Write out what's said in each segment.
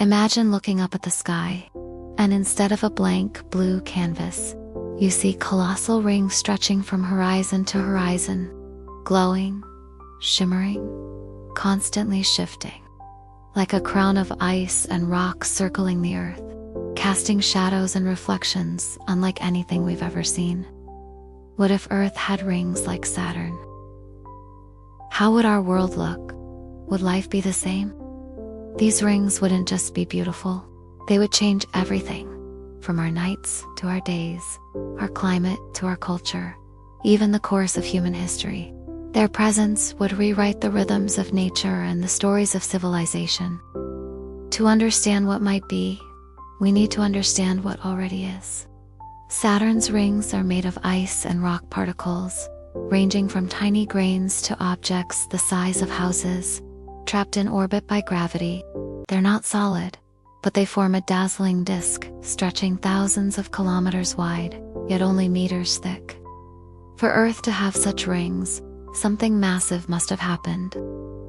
Imagine looking up at the sky, and instead of a blank blue canvas, you see colossal rings stretching from horizon to horizon, glowing, shimmering, constantly shifting, like a crown of ice and rock circling the earth, casting shadows and reflections unlike anything we've ever seen. What if Earth had rings like Saturn? How would our world look? Would life be the same? These rings wouldn't just be beautiful, they would change everything, from our nights to our days, our climate to our culture, even the course of human history. Their presence would rewrite the rhythms of nature and the stories of civilization. To understand what might be, we need to understand what already is. Saturn's rings are made of ice and rock particles, ranging from tiny grains to objects the size of houses, trapped in orbit by gravity. They're not solid, but they form a dazzling disk stretching thousands of kilometers wide, yet only meters thick. For Earth to have such rings, something massive must have happened.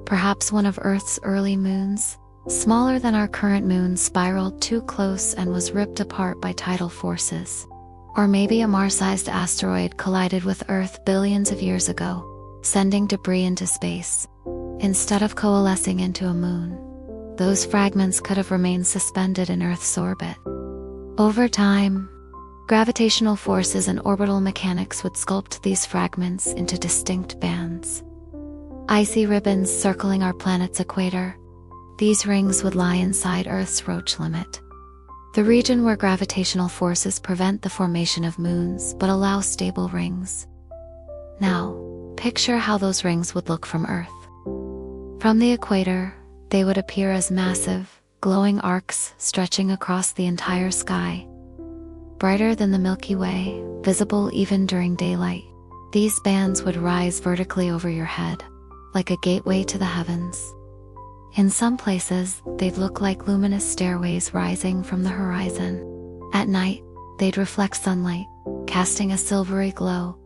Perhaps one of Earth's early moons, smaller than our current moon, spiraled too close and was ripped apart by tidal forces. Or maybe a Mars-sized asteroid collided with Earth billions of years ago, sending debris into space. Instead of coalescing into a moon, those fragments could have remained suspended in Earth's orbit. Over time, gravitational forces and orbital mechanics would sculpt these fragments into distinct bands. Icy ribbons circling our planet's equator, these rings would lie inside Earth's Roche limit, the region where gravitational forces prevent the formation of moons but allow stable rings. Now, picture how those rings would look from Earth. From the equator, they would appear as massive, glowing arcs stretching across the entire sky. Brighter than the Milky Way, visible even during daylight, these bands would rise vertically over your head, like a gateway to the heavens. In some places, they'd look like luminous stairways rising from the horizon. At night, they'd reflect sunlight, casting a silvery glow,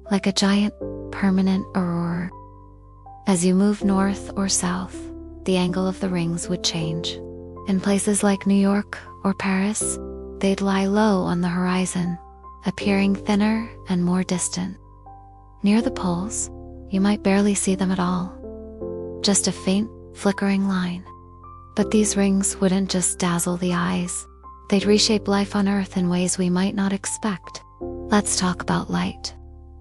like a giant, permanent aurora. As you move north or south, the angle of the rings would change. In places like New York or Paris, they'd lie low on the horizon, appearing thinner and more distant. Near the poles, you might barely see them at all, just a faint, flickering line. But these rings wouldn't just dazzle the eyes, they'd reshape life on Earth in ways we might not expect. Let's talk about light.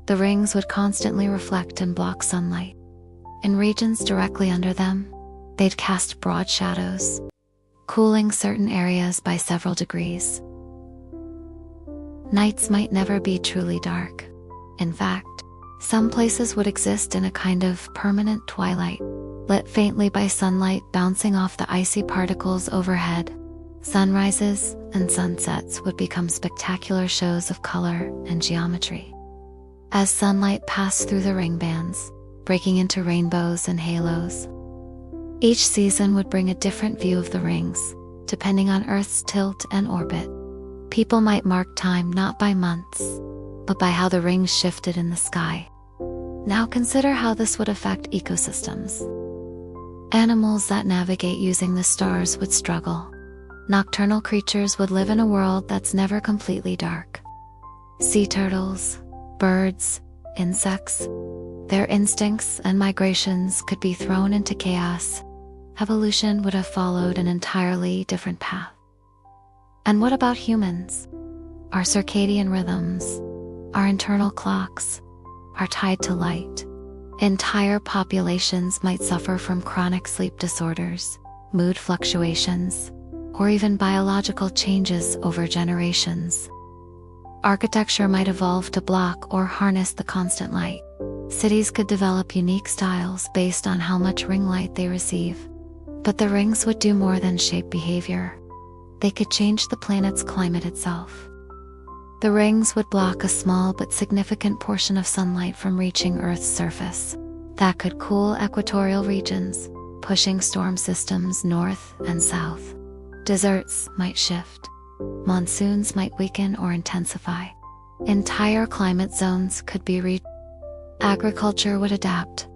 The rings would constantly reflect and block sunlight. In regions directly under them, they'd cast broad shadows, cooling certain areas by several degrees. Nights might never be truly dark. In fact, some places would exist in a kind of permanent twilight, lit faintly by sunlight bouncing off the icy particles overhead. Sunrises and sunsets would become spectacular shows of color and geometry. As sunlight passed through the ring bands, breaking into rainbows and halos. Each season would bring a different view of the rings, depending on Earth's tilt and orbit. People might mark time not by months, but by how the rings shifted in the sky. Now consider how this would affect ecosystems. Animals that navigate using the stars would struggle. Nocturnal creatures would live in a world that's never completely dark. Sea turtles, birds, insects, their instincts and migrations could be thrown into chaos. Evolution would have followed an entirely different path. And what about humans? Our circadian rhythms, our internal clocks, are tied to light. Entire populations might suffer from chronic sleep disorders, mood fluctuations, or even biological changes over generations. Architecture might evolve to block or harness the constant light. Cities could develop unique styles based on how much ring light they receive. But the rings would do more than shape behavior. They could change the planet's climate itself. The rings would block a small but significant portion of sunlight from reaching Earth's surface. That could cool equatorial regions, pushing storm systems north and south. Deserts might shift. Monsoons might weaken or intensify. Entire climate zones could be reached. Agriculture would adapt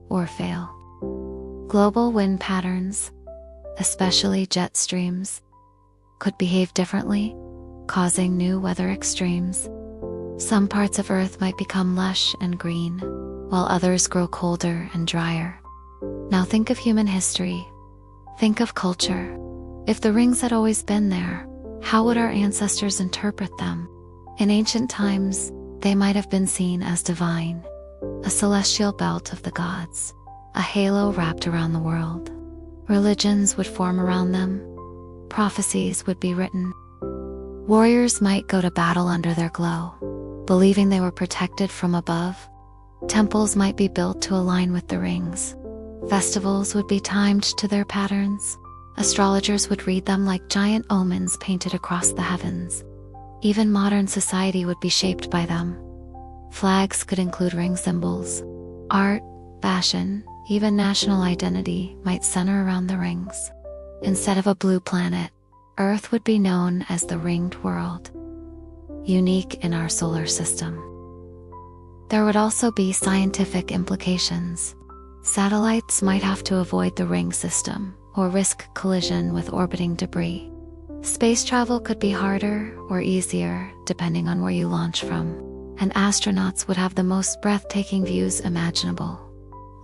or fail. Global wind patterns, especially jet streams, could behave differently, causing new weather extremes. Some parts of Earth might become lush and green, while others grow colder and drier. Now think of human history. Think of culture. If the rings had always been there, how would our ancestors interpret them? In ancient times, they might have been seen as divine, a celestial belt of the gods, a halo wrapped around the world. Religions would form around them. Prophecies would be written. Warriors might go to battle under their glow, believing they were protected from above. Temples might be built to align with the rings. Festivals would be timed to their patterns. Astrologers would read them like giant omens painted across the heavens. Even modern society would be shaped by them. Flags could include ring symbols. Art, fashion, even national identity might center around the rings. Instead of a blue planet, Earth would be known as the ringed world, unique in our solar system. There would also be scientific implications. Satellites might have to avoid the ring system or risk collision with orbiting debris. Space travel could be harder or easier depending on where you launch from, and astronauts would have the most breathtaking views imaginable,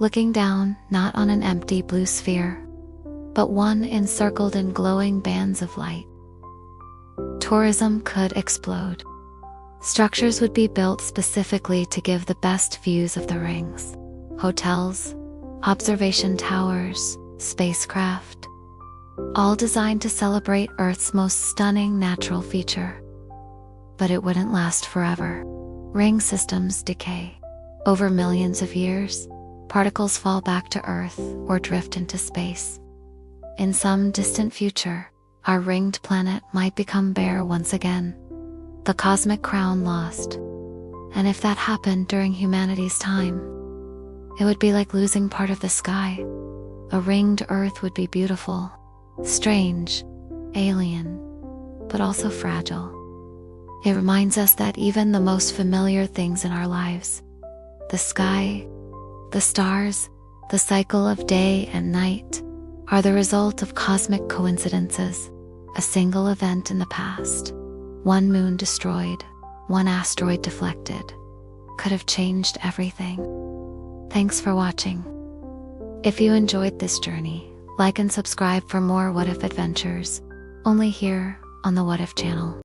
looking down not on an empty blue sphere, but one encircled in glowing bands of light. Tourism could explode. Structures would be built specifically to give the best views of the rings. Hotels, observation towers, spacecraft, all designed to celebrate Earth's most stunning natural feature. But it wouldn't last forever. Ring systems decay. Over millions of years, particles fall back to Earth or drift into space. In some distant future, our ringed planet might become bare once again, the cosmic crown lost. And if that happened during humanity's time, it would be like losing part of the sky. A ringed Earth would be beautiful, strange, alien, but also fragile. It reminds us that even the most familiar things in our lives, the sky, the stars, the cycle of day and night, are the result of cosmic coincidences. A single event in the past, one moon destroyed, one asteroid deflected, could have changed everything. Thanks for watching. If you enjoyed this journey, like and subscribe for more What If adventures, only here on the What If channel.